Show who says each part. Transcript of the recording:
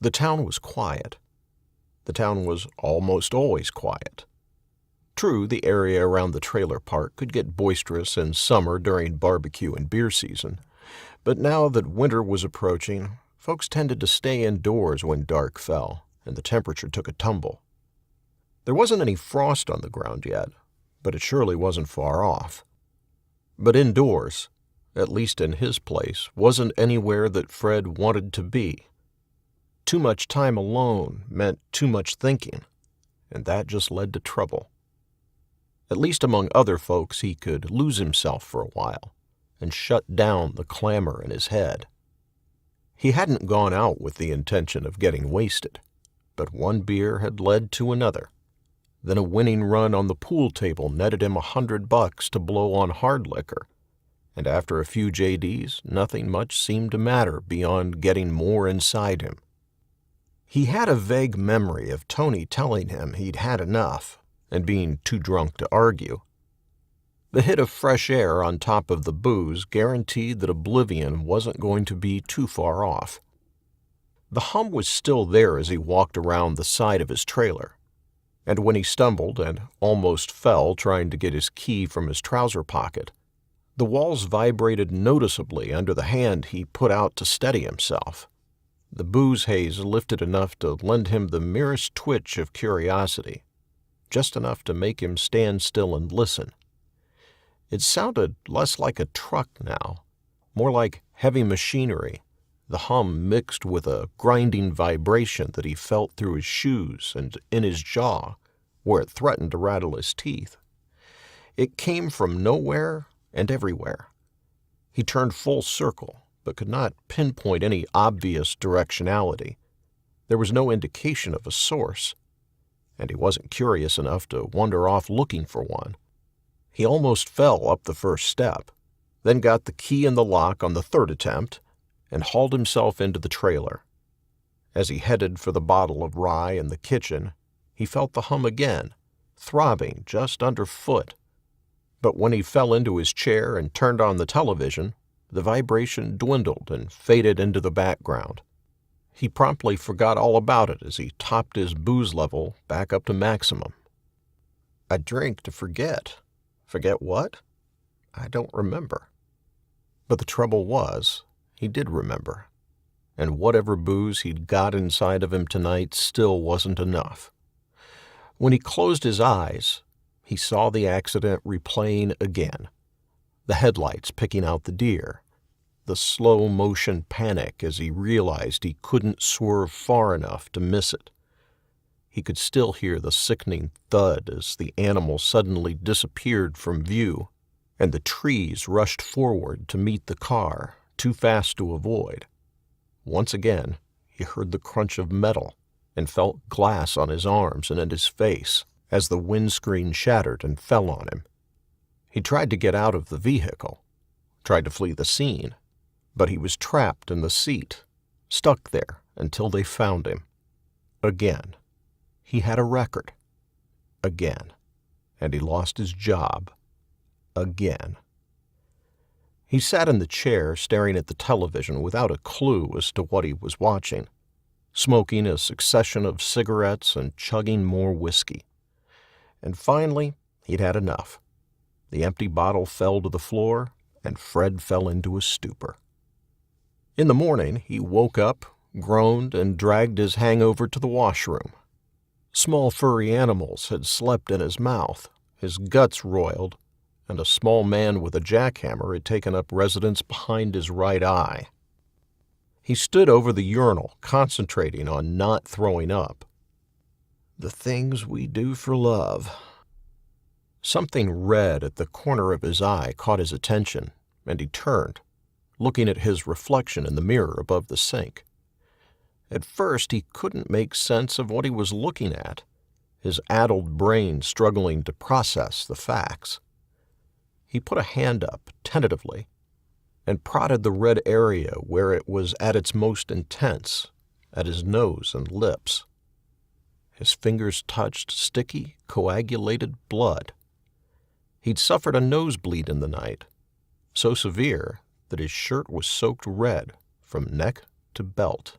Speaker 1: The town was quiet. The town was almost always quiet. True, the area around the trailer park could get boisterous in summer during barbecue and beer season, but now that winter was approaching, folks tended to stay indoors when dark fell and the temperature took a tumble. There wasn't any frost on the ground yet, but it surely wasn't far off. But indoors, at least in his place, wasn't anywhere that Fred wanted to be. Too much time alone meant too much thinking, and that just led to trouble. At least among other folks, he could lose himself for a while and shut down the clamor in his head. He hadn't gone out with the intention of getting wasted, but one beer had led to another. Then a winning run on the pool table netted him $100 to blow on hard liquor, and after a few JDs, nothing much seemed to matter beyond getting more inside him. He had a vague memory of Tony telling him he'd had enough and being too drunk to argue. The hit of fresh air on top of the booze guaranteed that oblivion wasn't going to be too far off. The hum was still there as he walked around the side of his trailer, and when he stumbled and almost fell trying to get his key from his trouser pocket, the walls vibrated noticeably under the hand he put out to steady himself. The booze haze lifted enough to lend him the merest twitch of curiosity, just enough to make him stand still and listen. It sounded less like a truck now, more like heavy machinery, the hum mixed with a grinding vibration that he felt through his shoes and in his jaw, where it threatened to rattle his teeth. It came from nowhere and everywhere. He turned full circle, but could not pinpoint any obvious directionality. There was no indication of a source, and he wasn't curious enough to wander off looking for one. He almost fell up the first step, then got the key in the lock on the third attempt, and hauled himself into the trailer. As he headed for the bottle of rye in the kitchen, he felt the hum again, throbbing just underfoot. But when he fell into his chair and turned on the television, the vibration dwindled and faded into the background. He promptly forgot all about it as he topped his booze level back up to maximum. I drink to forget. Forget what? I don't remember. But the trouble was, he did remember, and whatever booze he'd got inside of him tonight still wasn't enough. When he closed his eyes, he saw the accident replaying again, the headlights picking out the deer, the slow-motion panic as he realized he couldn't swerve far enough to miss it. He could still hear the sickening thud as the animal suddenly disappeared from view, and the trees rushed forward to meet the car, too fast to avoid. Once again, he heard the crunch of metal and felt glass on his arms and in his face as the windscreen shattered and fell on him. He tried to get out of the vehicle, tried to flee the scene, but he was trapped in the seat, stuck there until they found him. Again. He had a record. Again. And he lost his job. Again. He sat in the chair staring at the television without a clue as to what he was watching, smoking a succession of cigarettes and chugging more whiskey. And finally, he'd had enough. The empty bottle fell to the floor, and Fred fell into a stupor. In the morning, he woke up, groaned, and dragged his hangover to the washroom. Small furry animals had slept in his mouth, his guts roiled, and a small man with a jackhammer had taken up residence behind his right eye. He stood over the urinal, concentrating on not throwing up. The things we do for love. Something red at the corner of his eye caught his attention, and he turned, looking at his reflection in the mirror above the sink. At first, he couldn't make sense of what he was looking at, his addled brain struggling to process the facts. He put a hand up, tentatively, and prodded the red area where it was at its most intense, at his nose and lips. His fingers touched sticky, coagulated blood. He'd suffered a nosebleed in the night, so severe that his shirt was soaked red from neck to belt.